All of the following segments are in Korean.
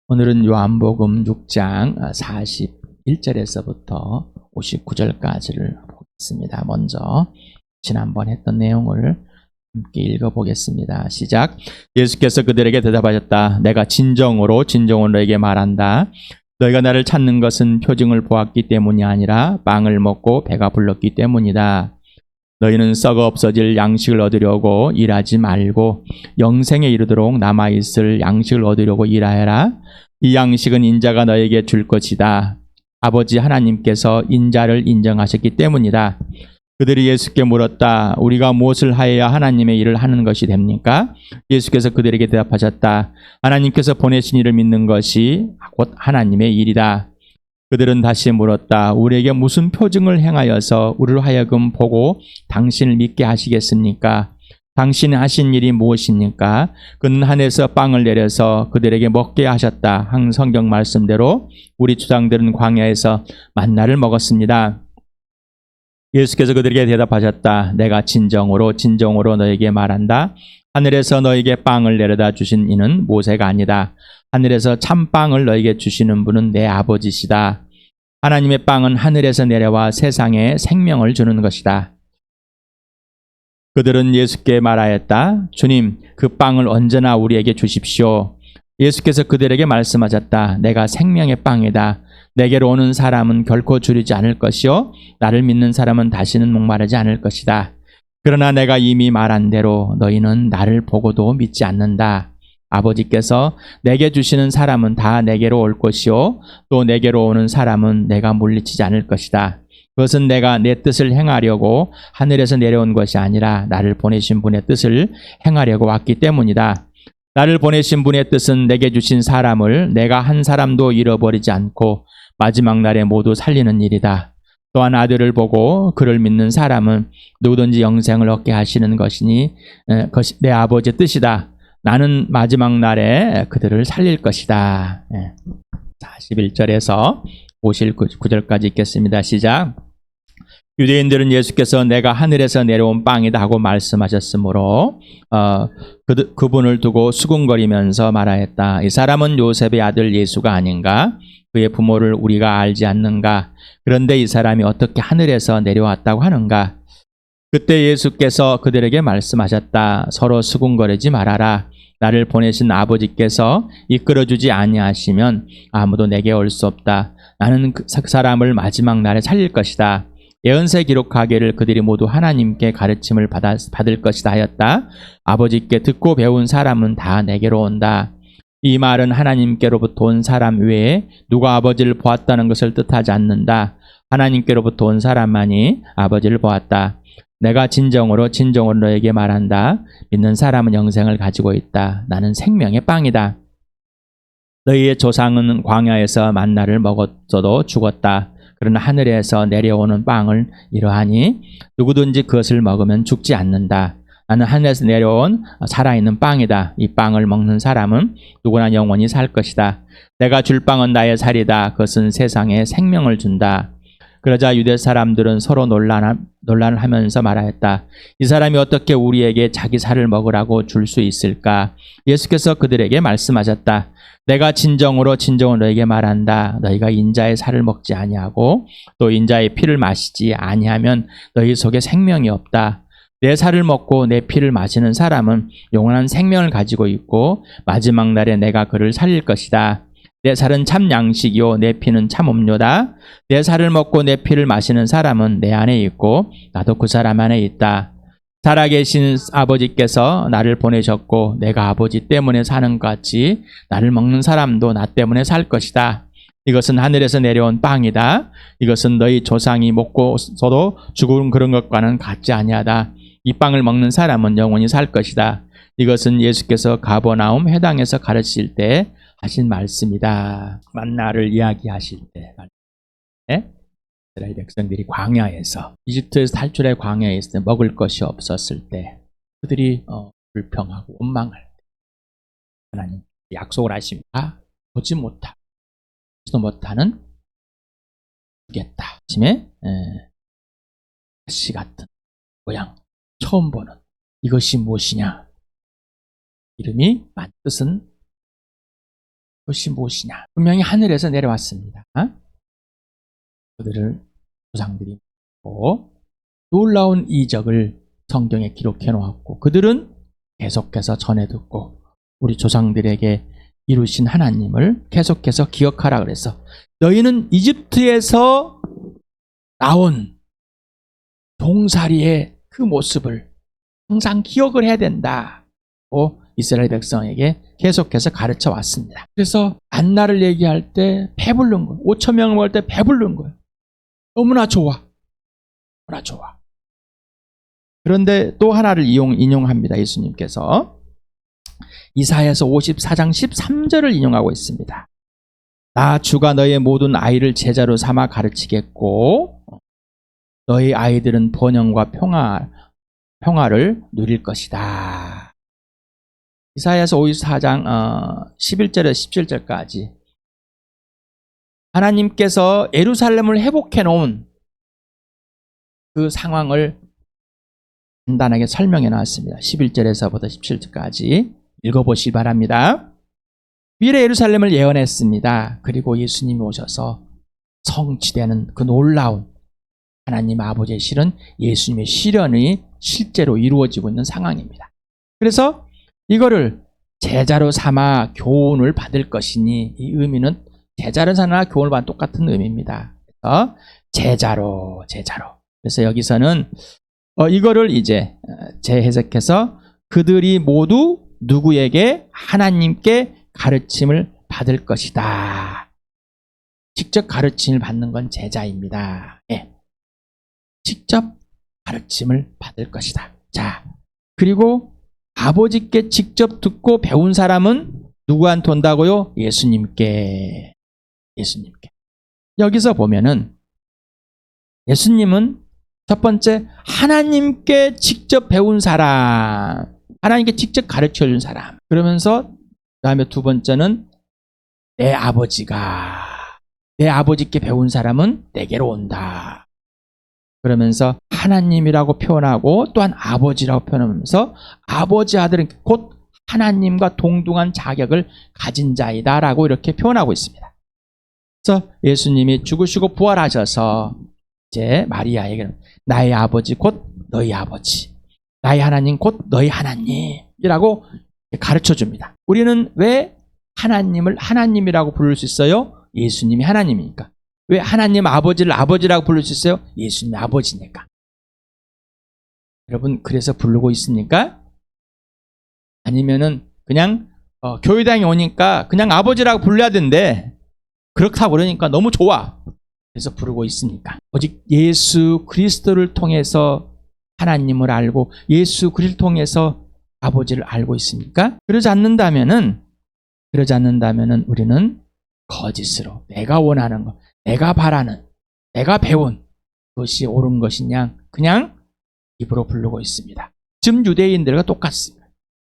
오늘은 요한복음 6장 41절에서부터 59절까지를 보겠습니다. 먼저 지난번 했던 내용을 함께 읽어보겠습니다. 시작. 예수께서 그들에게 대답하셨다. 내가 진정으로 너에게 말한다. 너희가 나를 찾는 것은 표징을 보았기 때문이 아니라 빵을 먹고 배가 불렀기 때문이다. 너희는 썩어 없어질 양식을 얻으려고 일하지 말고 영생에 이르도록 남아있을 양식을 얻으려고 일하여라. 이 양식은 인자가 너에게 줄 것이다. 아버지 하나님께서 인자를 인정하셨기 때문이다. 그들이 예수께 물었다. 우리가 무엇을 하여야 하나님의 일을 하는 것이 됩니까? 예수께서 그들에게 대답하셨다. 하나님께서 보내신 이를 믿는 것이 곧 하나님의 일이다. 그들은 다시 물었다. 우리에게 무슨 표징을 행하여서 우리를 하여금 보고 당신을 믿게 하시겠습니까? 당신이 하신 일이 무엇입니까? 그는 하늘에서 빵을 내려서 그들에게 먹게 하셨다. 성경 말씀대로 우리 조상들은 광야에서 만나를 먹었습니다. 예수께서 그들에게 대답하셨다. 내가 진정으로 너에게 말한다. 하늘에서 너에게 빵을 내려다 주신 이는 모세가 아니다. 하늘에서 참빵을 너에게 주시는 분은 내 아버지시다. 하나님의 빵은 하늘에서 내려와 세상에 생명을 주는 것이다. 그들은 예수께 말하였다. 주님, 그 빵을 언제나 우리에게 주십시오. 예수께서 그들에게 말씀하셨다. 내가 생명의 빵이다. 내게로 오는 사람은 결코 줄이지 않을 것이요 나를 믿는 사람은 다시는 목마르지 않을 것이다. 그러나 내가 이미 말한 대로 너희는 나를 보고도 믿지 않는다. 아버지께서 내게 주시는 사람은 다 내게로 올 것이요 또 내게로 오는 사람은 내가 물리치지 않을 것이다. 그것은 내가 내 뜻을 행하려고 하늘에서 내려온 것이 아니라 나를 보내신 분의 뜻을 행하려고 왔기 때문이다. 나를 보내신 분의 뜻은 내게 주신 사람을 내가 한 사람도 잃어버리지 않고 마지막 날에 모두 살리는 일이다. 또한 아들을 보고 그를 믿는 사람은 누구든지 영생을 얻게 하시는 것이니 그것이 내 아버지의 뜻이다. 나는 마지막 날에 그들을 살릴 것이다. 41절에서 59절까지 읽겠습니다. 시작. 유대인들은 예수께서 내가 하늘에서 내려온 빵이다 하고 말씀하셨으므로 그분을 두고 수군거리면서 말하였다. 이 사람은 요셉의 아들 예수가 아닌가? 그의 부모를 우리가 알지 않는가? 그런데 이 사람이 어떻게 하늘에서 내려왔다고 하는가? 그때 예수께서 그들에게 말씀하셨다. 서로 수군거리지 말아라. 나를 보내신 아버지께서 이끌어주지 아니하시면 아무도 내게 올 수 없다. 나는 그 사람을 마지막 날에 살릴 것이다. 예언서에 기록하기를 그들이 모두 하나님께 가르침을 받을 것이다 하였다. 아버지께 듣고 배운 사람은 다 내게로 온다. 이 말은 하나님께로부터 온 사람 외에 누가 아버지를 보았다는 것을 뜻하지 않는다. 하나님께로부터 온 사람만이 아버지를 보았다. 내가 진정으로 너에게 말한다. 믿는 사람은 영생을 가지고 있다. 나는 생명의 빵이다. 너희의 조상은 광야에서 만나를 먹었어도 죽었다. 그러나 하늘에서 내려오는 빵을 이러하니 누구든지 그것을 먹으면 죽지 않는다. 나는 하늘에서 내려온 살아있는 빵이다. 이 빵을 먹는 사람은 누구나 영원히 살 것이다. 내가 줄 빵은 나의 살이다. 그것은 세상에 생명을 준다. 그러자 유대 사람들은 서로 논란을 하면서 말하였다. 이 사람이 어떻게 우리에게 자기 살을 먹으라고 줄 수 있을까? 예수께서 그들에게 말씀하셨다. 내가 진정으로 너에게 말한다. 너희가 인자의 살을 먹지 아니하고 또 인자의 피를 마시지 아니하면 너희 속에 생명이 없다. 내 살을 먹고 내 피를 마시는 사람은 영원한 생명을 가지고 있고 마지막 날에 내가 그를 살릴 것이다. 내 살은 참 양식이요 내 피는 참 음료다. 내 살을 먹고 내 피를 마시는 사람은 내 안에 있고 나도 그 사람 안에 있다. 살아계신 아버지께서 나를 보내셨고 내가 아버지 때문에 사는 것 같이 나를 먹는 사람도 나 때문에 살 것이다. 이것은 하늘에서 내려온 빵이다. 이것은 너희 조상이 먹고서도 죽은 그런 것과는 같지 아니하다. 이 빵을 먹는 사람은 영원히 살 것이다. 이것은 예수께서 가버나움 회당에서 가르치실 때 하신 말씀이다. 만나를 이야기하실 때 이스라엘 백성들이 광야에서 이집트에서 탈출해 광야에 있을 때 먹을 것이 없었을 때 그들이 불평하고 원망할 때 하나님 약속을 하십니다. 보지 못하고 보지도 못하는 주겠다. 아침에 가시 같은 모양 처음 보는 이것이 무엇이냐? 이름이 만 뜻은 그것이 무엇이냐? 분명히 하늘에서 내려왔습니다. 그들을 조상들이 보고 놀라운 이적을 성경에 기록해 놓았고 그들은 계속해서 전해 듣고 우리 조상들에게 이루신 하나님을 계속해서 기억하라 그래서 너희는 이집트에서 나온 종살이의 그 모습을 항상 기억을 해야 된다고 이스라엘 백성에게 계속해서 가르쳐 왔습니다. 그래서 안나를 얘기할 때 배부른 거예요. 5천 명을 먹을 때 배부른 거예요. 너무나 좋아. 너무나 좋아. 그런데 또 하나를 인용합니다. 예수님께서 이사야서 54장 13절을 인용하고 있습니다. 나 주가 너의 모든 아이를 제자로 삼아 가르치겠고 너희 아이들은 번영과 평화를 누릴 것이다. 이사야서 54장 11절에서 17절까지 하나님께서 예루살렘을 회복해 놓은 그 상황을 간단하게 설명해 놨습니다. 11절에서부터 17절까지 읽어보시기 바랍니다. 미래 예루살렘을 예언했습니다. 그리고 예수님이 오셔서 성취되는 그 놀라운 하나님 아버지의 실은 예수님의 실현이 실제로 이루어지고 있는 상황입니다. 그래서 이거를 제자로 삼아 교훈을 받을 것이니 이 의미는 제자로 삼아 교훈을 받는 똑같은 의미입니다. 그래서 제자로. 그래서 여기서는 이거를 이제 재해석해서 그들이 모두 누구에게 하나님께 가르침을 받을 것이다. 직접 가르침을 받는 건 제자입니다. 예. 직접 가르침을 받을 것이다. 자, 그리고 아버지께 직접 듣고 배운 사람은 누구한테 온다고요? 예수님께. 여기서 보면은 예수님은 첫 번째 하나님께 직접 배운 사람, 하나님께 직접 가르쳐 준 사람. 그러면서 그다음에 두 번째는 내 아버지께 배운 사람은 내게로 온다. 그러면서 하나님이라고 표현하고 또한 아버지라고 표현하면서 아버지 아들은 곧 하나님과 동등한 자격을 가진 자이다라고 이렇게 표현하고 있습니다. 그래서 예수님이 죽으시고 부활하셔서 이제 마리아에게는 나의 아버지 곧 너희 아버지, 나의 하나님 곧 너희 하나님이라고 가르쳐 줍니다. 우리는 왜 하나님을 하나님이라고 부를 수 있어요? 예수님이 하나님이니까. 왜 하나님 아버지를 아버지라고 부를 수 있어요? 예수님이 아버지니까. 여러분 그래서 부르고 있습니까? 아니면은 그냥 교회당에 오니까 그냥 아버지라고 불러야 된대. 그렇다고 그러니까 너무 좋아. 그래서 부르고 있습니까? 오직 예수 그리스도를 통해서 하나님을 알고 예수 그리스도를 통해서 아버지를 알고 있습니까? 그러지 않는다면은 우리는 거짓으로 내가 원하는 것, 내가 바라는, 내가 배운 그것이 옳은 것이냐 그냥 입으로 부르고 있습니다. 지금 유대인들과 똑같습니다.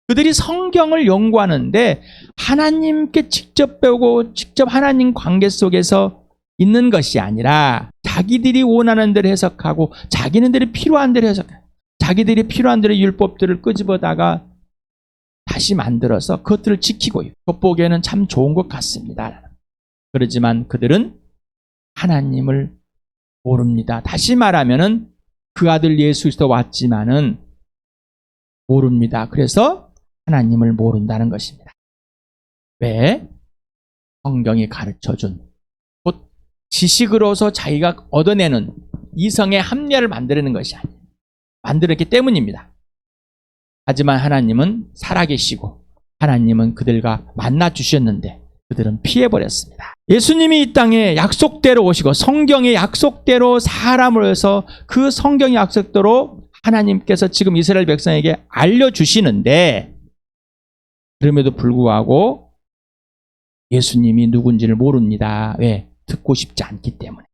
그들이 성경을 연구하는데 하나님께 직접 배우고 직접 하나님 관계 속에서 있는 것이 아니라 자기들이 원하는 대로 해석하고 자기네들이 필요한 대로 해석하고 자기들이 필요한 대로 율법들을 끄집어다가 다시 만들어서 그것들을 지키고 있고 겉보기에는 참 좋은 것 같습니다. 그렇지만 그들은 하나님을 모릅니다. 다시 말하면은 그 아들 예수 그리스도 왔지만은 모릅니다. 그래서 하나님을 모른다는 것입니다. 왜? 성경이 가르쳐준 곧 지식으로서 자기가 얻어내는 이성의 합리화를 만들어내는 것이 아니에요. 만들었기 때문입니다. 하지만 하나님은 살아계시고 하나님은 그들과 만나 주셨는데 그들은 피해버렸습니다. 예수님이 이 땅에 약속대로 오시고 성경의 약속대로 사람을 해서 그 성경의 약속대로 하나님께서 지금 이스라엘 백성에게 알려주시는데 그럼에도 불구하고 예수님이 누군지를 모릅니다. 왜? 듣고 싶지 않기 때문에.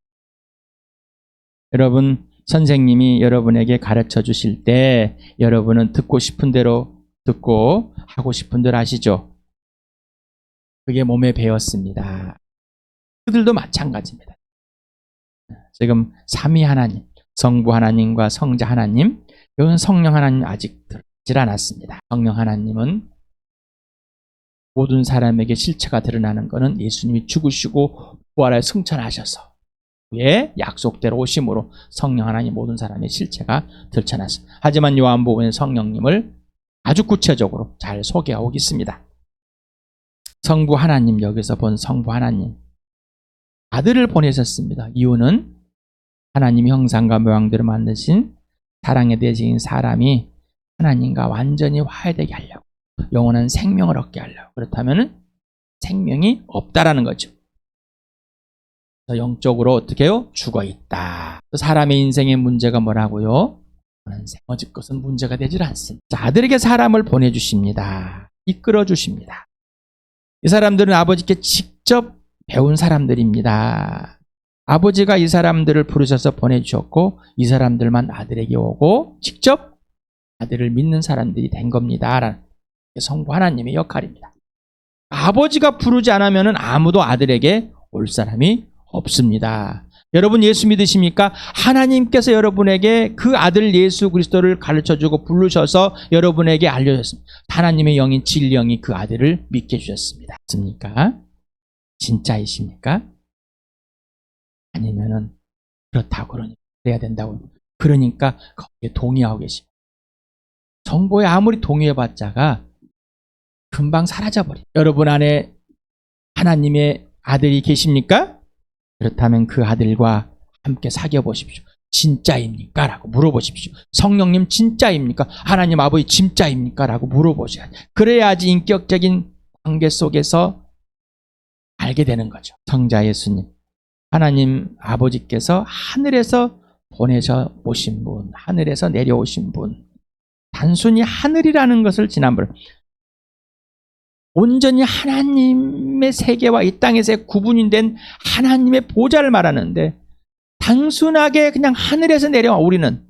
여러분 선생님이 여러분에게 가르쳐 주실 때 여러분은 듣고 싶은 대로 듣고 하고 싶은 대로 하시죠. 그게 몸에 배었습니다. 그들도 마찬가지입니다. 지금 삼위 하나님, 성부 하나님과 성자 하나님, 여기는 성령 하나님 아직 하질 않았습니다. 성령 하나님은 모든 사람에게 실체가 드러나는 것은 예수님이 죽으시고 부활하여 승천하셔서 그의 약속대로 오심으로 성령 하나님 모든 사람의 실체가 드러났습니다. 하지만 요한복음은 성령님을 아주 구체적으로 잘 소개하고 있습니다. 성부 하나님, 여기서 본 성부 하나님, 아들을 보내셨습니다. 이유는 하나님이 형상과 모양대로 만드신 사랑의 대신인 사람이 하나님과 완전히 화해되게 하려고, 영원한 생명을 얻게 하려고. 그렇다면 생명이 없다라는 거죠. 영적으로 어떻게 해요? 죽어있다. 사람의 인생의 문제가 뭐라고요? 어질 것은 문제가 되질 않습니다. 아들에게 사람을 보내주십니다. 이끌어주십니다. 이 사람들은 아버지께 직접 배운 사람들입니다. 아버지가 이 사람들을 부르셔서 보내주셨고 이 사람들만 아들에게 오고 직접 아들을 믿는 사람들이 된 겁니다. 라는 성부 하나님의 역할입니다. 아버지가 부르지 않으면 아무도 아들에게 올 사람이 없습니다. 여러분 예수 믿으십니까? 하나님께서 여러분에게 그 아들 예수 그리스도를 가르쳐주고 부르셔서 여러분에게 알려줬습니다. 하나님의 영인 진리영이 그 아들을 믿게 해주셨습니다. 맞습니까? 진짜이십니까? 아니면은 그렇다고 그래야 된다고 그러니까 거기에 동의하고 계십니다. 정보에 아무리 동의해봤자가 금방 사라져버려요. 여러분 안에 하나님의 아들이 계십니까? 그렇다면 그 아들과 함께 사귀어 보십시오. 진짜입니까? 라고 물어보십시오. 성령님 진짜입니까? 하나님 아버지 진짜입니까? 라고 물어보셔야 돼요. 그래야지 인격적인 관계 속에서 알게 되는 거죠. 성자 예수님, 하나님 아버지께서 하늘에서 보내셔 오신 분, 하늘에서 내려오신 분, 단순히 하늘이라는 것을 지난번에 온전히 하나님의 세계와 이 땅에서의 구분이 된 하나님의 보좌를 말하는데 단순하게 그냥 하늘에서 내려와. 우리는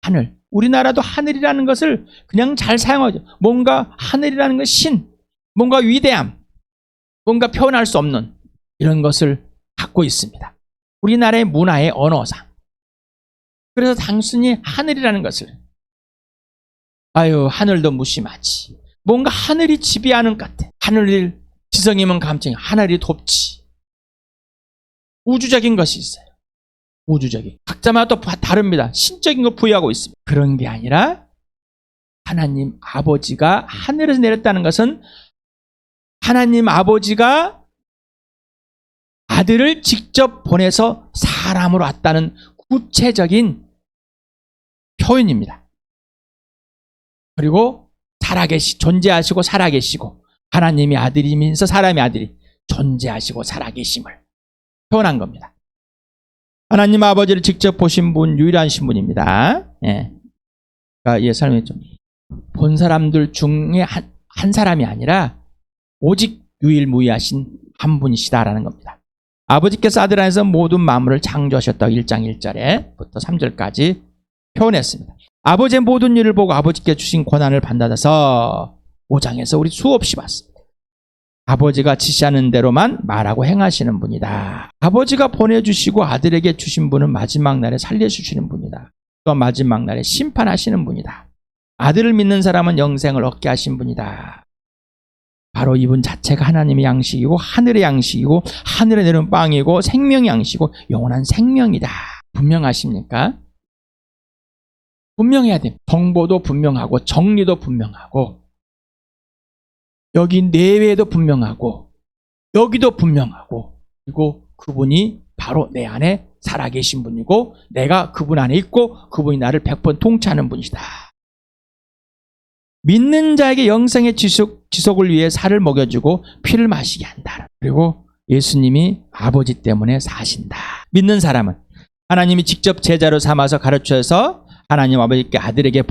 하늘, 우리나라도 하늘이라는 것을 그냥 잘 사용하죠. 뭔가 하늘이라는 건 신, 뭔가 위대함, 뭔가 표현할 수 없는 이런 것을 갖고 있습니다. 우리나라의 문화의 언어상. 그래서 단순히 하늘이라는 것을 하늘도 무심하지. 뭔가 하늘이 지배하는 것 같아. 하늘이 지성이면 감정이 하늘이 돕지. 우주적인 것이 있어요. 우주적인. 각자마다 또 다릅니다. 신적인 걸 부여하고 있습니다. 그런 게 아니라 하나님 아버지가 하늘에서 내렸다는 것은 하나님 아버지가 아들을 직접 보내서 사람으로 왔다는 구체적인 표현입니다. 그리고 존재하시고 살아계시고 하나님이 아들이면서 사람의 아들이 존재하시고 살아계심을 표현한 겁니다. 하나님 아버지를 직접 보신 분 유일한 신분입니다. 그러니까 설명했죠. 본 사람들 중에 한 사람이 아니라 오직 유일무이하신 한 분이시다라는 겁니다. 아버지께서 아들 안에서 모든 만물을 창조하셨다고 1장 1절에부터 3절까지 표현했습니다. 아버지의 모든 일을 보고 아버지께 주신 권한을 받아서 5장에서 우리 수없이 봤습니다. 아버지가 지시하는 대로만 말하고 행하시는 분이다. 아버지가 보내주시고 아들에게 주신 분은 마지막 날에 살려주시는 분이다. 또 마지막 날에 심판하시는 분이다. 아들을 믿는 사람은 영생을 얻게 하신 분이다. 바로 이분 자체가 하나님의 양식이고 하늘의 양식이고 하늘에 내려온 빵이고 생명의 양식이고 영원한 생명이다. 분명하십니까? 분명해야 돼. 정보도 분명하고 정리도 분명하고 여기 내외도 분명하고 여기도 분명하고 그리고 그분이 바로 내 안에 살아계신 분이고 내가 그분 안에 있고 그분이 나를 100번 통치하는 분이다. 믿는 자에게 영생의 지속을 위해 살을 먹여주고 피를 마시게 한다. 그리고 예수님이 아버지 때문에 사신다. 믿는 사람은 하나님이 직접 제자로 삼아서 가르쳐서 하나님 아버지께 아들에게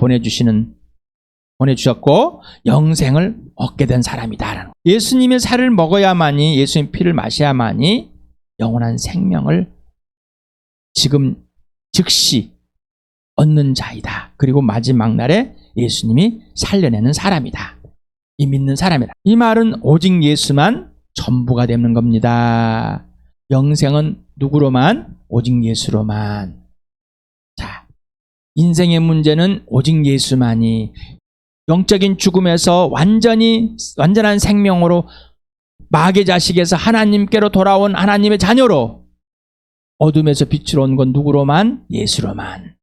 보내주셨고 영생을 얻게 된 사람이다. 예수님의 살을 먹어야만이 예수님 피를 마셔야만이 영원한 생명을 지금 즉시 얻는 자이다. 그리고 마지막 날에 예수님이 살려내는 사람이다. 이 믿는 사람이다. 이 말은 오직 예수만 전부가 되는 겁니다. 영생은 누구로만? 오직 예수로만. 자, 인생의 문제는 오직 예수만이 영적인 죽음에서 완전한 생명으로 마귀의 자식에서 하나님께로 돌아온 하나님의 자녀로 어둠에서 빛으로 온 건 누구로만? 예수로만.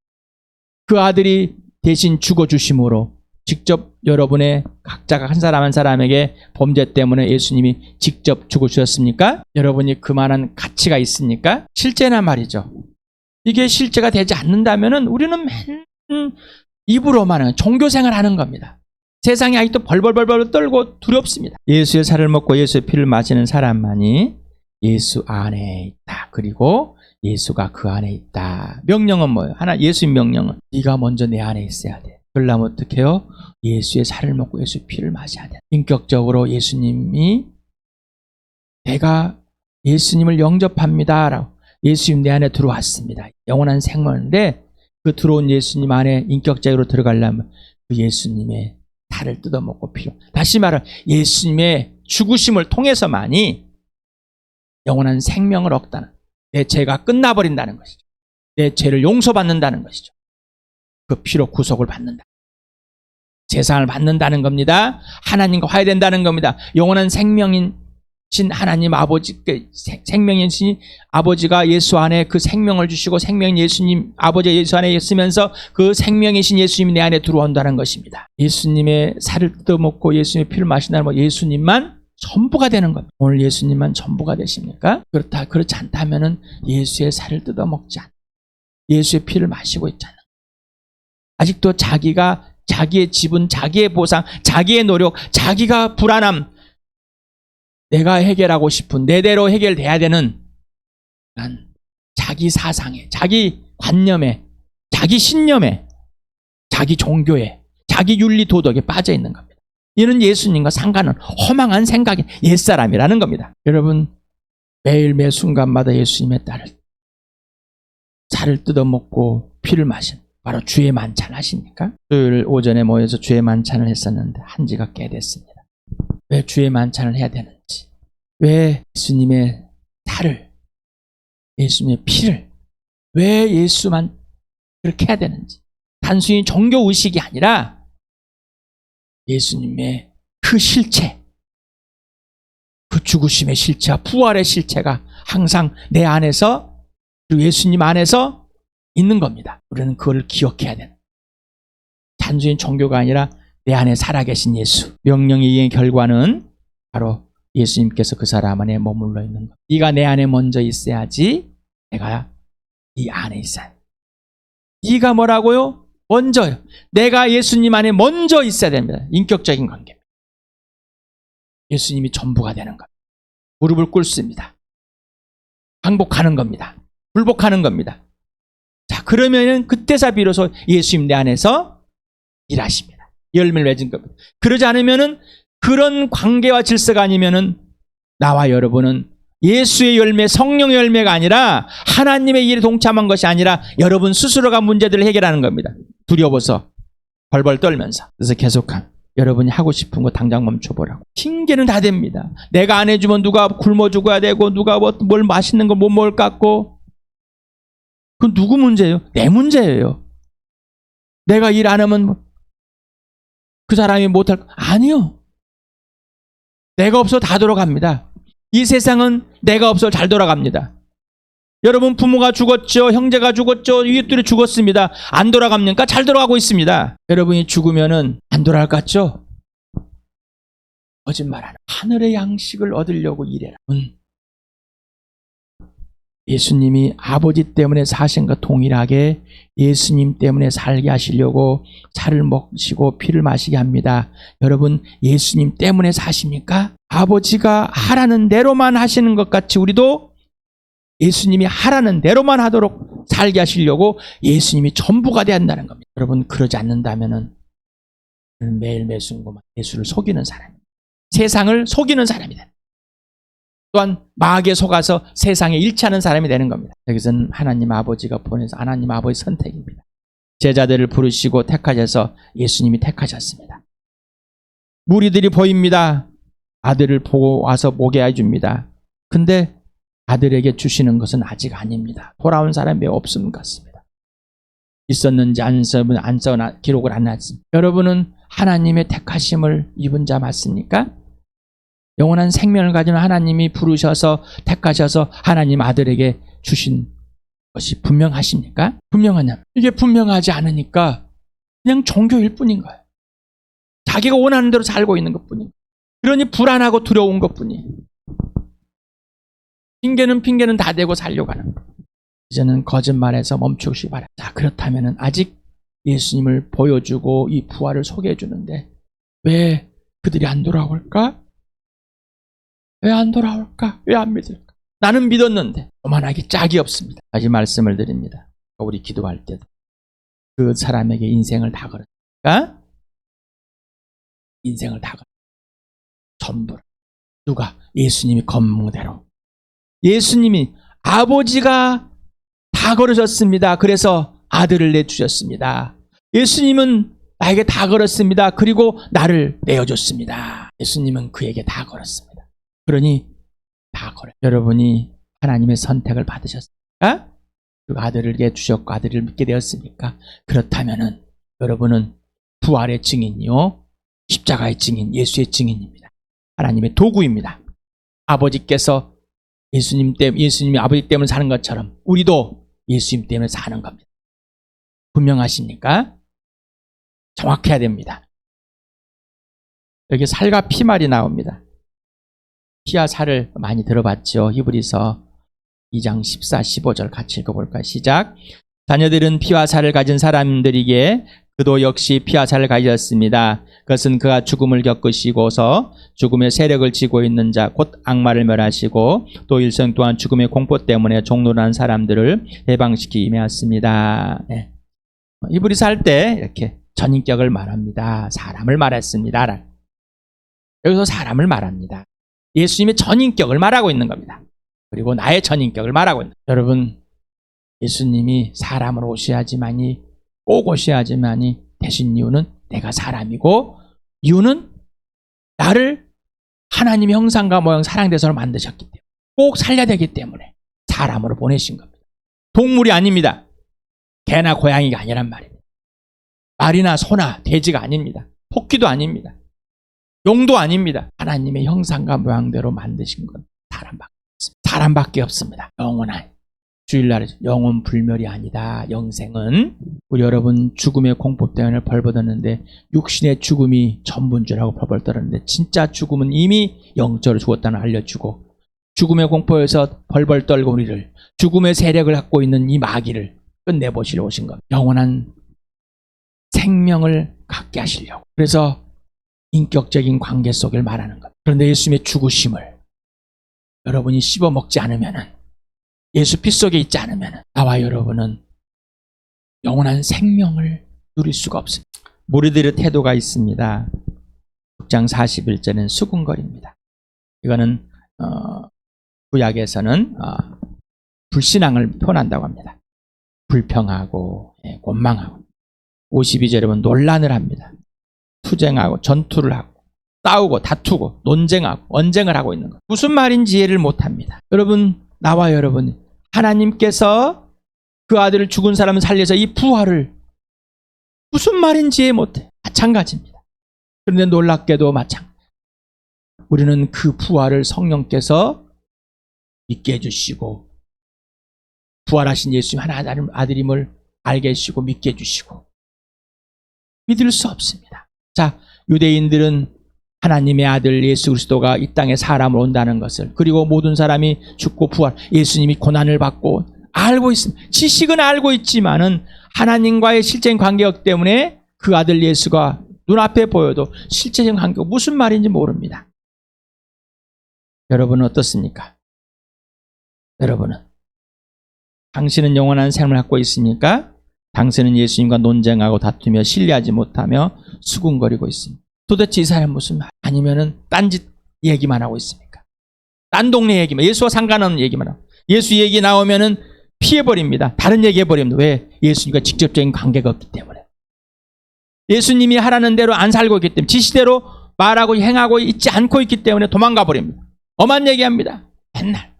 그 아들이 대신 죽어주심으로 직접 여러분의 각자가 한 사람 한 사람에게 범죄 때문에 예수님이 직접 죽으셨습니까? 여러분이 그만한 가치가 있습니까? 실제나 말이죠. 이게 실제가 되지 않는다면 우리는 맨 입으로만 종교생활 하는 겁니다. 세상이 아직도 벌벌벌벌 떨고 두렵습니다. 예수의 살을 먹고 예수의 피를 마시는 사람만이 예수 안에 있다. 그리고 예수가 그 안에 있다. 명령은 뭐예요? 예수의 명령은 네가 먼저 내 안에 있어야 돼. 그러려면 어떻게 해요? 예수의 살을 먹고 예수의 피를 마셔야 돼. 인격적으로 예수님이 내가 예수님을 영접합니다. 라고 예수님 내 안에 들어왔습니다. 영원한 생명인데 그 들어온 예수님 안에 인격적으로 들어가려면 그 예수님의 살을 뜯어먹고 피로. 다시 말해 예수님의 죽으심을 통해서만이 영원한 생명을 얻다는, 내 죄가 끝나버린다는 것이죠. 내 죄를 용서받는다는 것이죠. 그 피로 구속을 받는다. 세상을 받는다는 겁니다. 하나님과 화해된다는 겁니다. 영원한 생명인 하나님 아버지, 생명이신 아버지가 예수 안에 그 생명을 주시고 생명인 예수님, 아버지 예수 안에 있으면서 그 생명이신 예수님이 내 안에 들어온다는 것입니다. 예수님의 살을 뜯어먹고 예수님의 피를 마신다는 건 예수님만 전부가 되는 겁니다. 오늘 예수님만 전부가 되십니까? 그렇지 않다면은 예수의 살을 뜯어먹지 않아. 예수의 피를 마시고 있잖아. 아직도 자기의 지분, 자기의 보상, 자기의 노력, 자기가 불안함, 내가 해결하고 싶은, 내대로 해결돼야 되는 자기 사상에, 자기 관념에, 자기 신념에, 자기 종교에, 자기 윤리 도덕에 빠져 있는 겁니다. 이는 예수님과 상관은 허망한 생각의 옛사람이라는 겁니다. 여러분, 매일 매 순간마다 예수님의 살을 뜯어먹고 피를 마신 바로 주의 만찬 하십니까? 토요일 오전에 모여서 주의 만찬을 했었는데 한 지가 꽤 됐습니다. 왜 주의 만찬을 해야 되는지, 왜 예수님의 살을, 예수님의 피를, 왜 예수만 그렇게 해야 되는지, 단순히 종교의식이 아니라 예수님의 그 실체, 그 죽으심의 실체와 부활의 실체가 항상 내 안에서, 그리고 예수님 안에서 있는 겁니다. 우리는 그걸 기억해야 되는, 단순히 종교가 아니라 내 안에 살아계신 예수. 명령의 이행의 결과는 바로 예수님께서 그 사람 안에 머물러 있는 것. 네가 내 안에 먼저 있어야지 내가 네 안에 있어야 돼. 네가 뭐라고요? 먼저요. 내가 예수님 안에 먼저 있어야 됩니다. 인격적인 관계입니다. 예수님이 전부가 되는 겁니다. 무릎을 꿇습니다. 항복하는 겁니다. 불복하는 겁니다. 자, 그러면은 그때서 비로소 예수님 내 안에서 일하십니다. 열매를 맺은 겁니다. 그러지 않으면은, 그런 관계와 질서가 아니면은 나와 여러분은 예수의 열매, 성령의 열매가 아니라 하나님의 일에 동참한 것이 아니라 여러분 스스로가 문제들을 해결하는 겁니다. 두려워서 벌벌 떨면서. 그래서 계속한 여러분이 하고 싶은 거 당장 멈춰보라고. 핑계는 다 됩니다. 내가 안 해주면 누가 굶어 죽어야 되고, 누가 뭘 맛있는 걸 못 먹을 것 같고. 그건 누구 문제예요? 내 문제예요. 내가 일 안 하면 그 사람이 못할 거 아니요. 내가 없어 다 돌아갑니다. 이 세상은 내가 없어 잘 돌아갑니다. 여러분 부모가 죽었죠. 형제가 죽었죠. 이웃들이 죽었습니다. 안 돌아갑니까? 잘 돌아가고 있습니다. 여러분이 죽으면은 안 돌아갈 것 같죠? 거짓말하는, 하늘의 양식을 얻으려고 일해라. 예수님이 아버지 때문에 사신 것 동일하게 예수님 때문에 살게 하시려고 살을 먹으시고 피를 마시게 합니다. 여러분, 예수님 때문에 사십니까? 아버지가 하라는 대로만 하시는 것 같이 우리도 예수님이 하라는 대로만 하도록 살게 하시려고 예수님이 전부가 되어야 한다는 겁니다. 여러분, 그러지 않는다면은 매일 매 순간 예수를 속이는 사람, 세상을 속이는 사람이다. 또한 마귀에 속아서 세상에 일치하는 사람이 되는 겁니다. 여기서는 하나님 아버지가 보내서 하나님 아버지 선택입니다. 제자들을 부르시고 택하셔서 예수님이 택하셨습니다. 무리들이 보입니다. 아들을 보고 와서 보게 해줍니다. 근데 아들에게 주시는 것은 아직 아닙니다. 돌아온 사람이 없음 같습니다. 있었는지 안 써나 기록을 안 놨습니다. 여러분은 하나님의 택하심을 입은 자 맞습니까? 영원한 생명을 가진 하나님이 부르셔서 택하셔서 하나님 아들에게 주신 것이 분명하십니까? 분명하냐? 이게 분명하지 않으니까 그냥 종교일 뿐인 거예요. 자기가 원하는 대로 살고 있는 것뿐이에요. 그러니 불안하고 두려운 것뿐이에요. 핑계는 다 대고 살려고 하는 거예요. 이제는 거짓말에서 멈추시 바랍니다. 자, 그렇다면 아직 예수님을 보여주고 이 부활을 소개해 주는데 왜 그들이 안 돌아올까? 왜 안 돌아올까? 왜 안 믿을까? 나는 믿었는데 오만하기 짝이 없습니다. 다시 말씀을 드립니다. 우리 기도할 때도 그 사람에게 인생을 다 걸었으니까 인생을 다 걸었어요. 전부. 누가? 예수님이 검문대로. 예수님이 아버지가 다 걸으셨습니다. 그래서 아들을 내주셨습니다. 예수님은 나에게 다 걸었습니다. 그리고 나를 내어줬습니다. 예수님은 그에게 다 걸었습니다. 그러니 다 걸어요. 여러분이 하나님의 선택을 받으셨습니까? 그리고 아들을 내주셨고 아들을 믿게 되었습니까? 그렇다면은 여러분은 부활의 증인이요, 십자가의 증인, 예수의 증인입니다. 하나님의 도구입니다. 아버지께서 예수님이 아버지 때문에 사는 것처럼 우리도 예수님 때문에 사는 겁니다. 분명하십니까? 정확해야 됩니다. 여기 살과 피 말이 나옵니다. 피와 살을 많이 들어봤죠. 히브리서 2장 14, 15절 같이 읽어볼까요? 시작. 자녀들은 피와 살을 가진 사람들이기에 그도 역시 피와 살을 가졌습니다. 그것은 그가 죽음을 겪으시고서 죽음의 세력을 쥐고 있는 자 곧 악마를 멸하시고 또 일생 동안 죽음의 공포 때문에 종노란 사람들을 해방시키매였습니다. 네. 히브리서 할 때 이렇게 전인격을 말합니다. 사람을 말했습니다. 여기서 사람을 말합니다. 예수님의 전인격을 말하고 있는 겁니다. 그리고 나의 전인격을 말하고 있는 겁니다. 여러분, 예수님이 사람으로 오셔야지만이 꼭 오셔야지만이 되신 이유는 내가 사람이고 이유는 나를 하나님의 형상과 모양 사랑대선으로 만드셨기 때문에 꼭 살려야 되기 때문에 사람으로 보내신 겁니다. 동물이 아닙니다. 개나 고양이가 아니란 말입니다. 말이나 소나 돼지가 아닙니다. 토끼도 아닙니다. 용도 아닙니다. 하나님의 형상과 모양대로 만드신 건 사람밖에 없습니다. 영원한 주일날에 영원 불멸이 아니다. 영생은 우리 여러분 죽음의 공포 때문에 벌받았는데 육신의 죽음이 전부인 줄 알고 벌벌 떨었는데 진짜 죽음은 이미 영적으로 죽었다는 알려주고 죽음의 공포에서 벌벌 떨고 우리를 죽음의 세력을 갖고 있는 이 마귀를 끝내보시려 오신 겁니다. 영원한 생명을 갖게 하시려고. 그래서 인격적인 관계 속을 말하는 것. 그런데 예수님의 죽으심을 여러분이 씹어먹지 않으면은 예수 피 속에 있지 않으면 나와 여러분은 영원한 생명을 누릴 수가 없습니다. 무리들의 태도가 있습니다. 6장 41절은 수군거립니다. 이거는 구약에서는 불신앙을 표현한다고 합니다. 불평하고 원망하고 52절은 논란을 합니다. 투쟁하고 전투를 하고 싸우고 다투고 논쟁하고 언쟁을 하고 있는 것. 무슨 말인지 이해를 못합니다. 여러분, 나와 여러분, 하나님께서 그 아들을 죽은 사람을 살려서 이 부활을 무슨 말인지 이해 못해. 마찬가지입니다. 그런데 놀랍게도 마찬가지. 우리는 그 부활을 성령께서 믿게 해주시고 부활하신 예수님 하나님 아들임을 알게 해주시고 믿게 해주시고 믿을 수 없습니다. 자, 유대인들은 하나님의 아들 예수 그리스도가 이 땅에 사람으로 온다는 것을 그리고 모든 사람이 죽고 부활 예수님이 고난을 받고 알고 있습니다. 지식은 알고 있지만은 하나님과의 실제적인 관계였기 때문에 그 아들 예수가 눈앞에 보여도 실제적인 관계가 무슨 말인지 모릅니다. 여러분은 어떻습니까? 여러분은 당신은 영원한 생명을 갖고 있습니까? 당신은 예수님과 논쟁하고 다투며 신뢰하지 못하며 수군거리고 있습니다. 도대체 이 사람 무슨 말? 아니면은 딴짓 얘기만 하고 있습니까? 딴 동네 얘기만, 예수와 상관없는 얘기만 하고. 예수 얘기 나오면은 피해버립니다. 다른 얘기 해버립니다. 왜? 예수님과 직접적인 관계가 없기 때문에. 예수님이 하라는 대로 안 살고 있기 때문에, 지시대로 말하고 행하고 있지 않고 있기 때문에 도망가 버립니다. 엄한 얘기합니다. 맨날.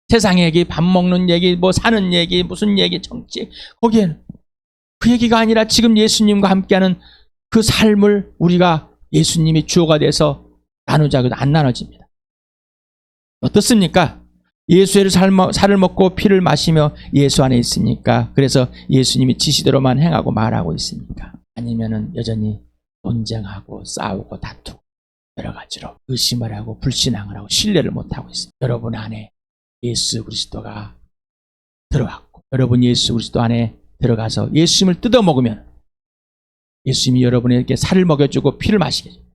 세상 얘기, 밥 먹는 얘기, 뭐 사는 얘기, 무슨 얘기, 정치. 거기에는 그 얘기가 아니라 지금 예수님과 함께하는 그 삶을 우리가 예수님이 주어가 돼서 나누자 해도 안 나눠집니다. 어떻습니까? 예수의 살을 먹고 피를 마시며 예수 안에 있습니까? 그래서 예수님이 지시대로만 행하고 말하고 있습니까? 아니면은 여전히 논쟁하고 싸우고 다투고 여러 가지로 의심을 하고 불신앙을 하고 신뢰를 못하고 있습니다. 여러분 안에 예수 그리스도가 들어왔고 여러분 예수 그리스도 안에 들어가서 예수님을 뜯어먹으면 예수님이 여러분에게 살을 먹여주고 피를 마시게 해줍니다.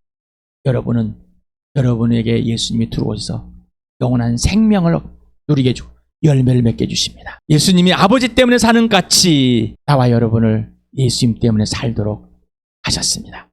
여러분은 여러분에게 예수님이 들어오셔서 영원한 생명을 누리게 해주고 열매를 맺게 해주십니다. 예수님이 아버지 때문에 사는 같이 나와 여러분을 예수님 때문에 살도록 하셨습니다.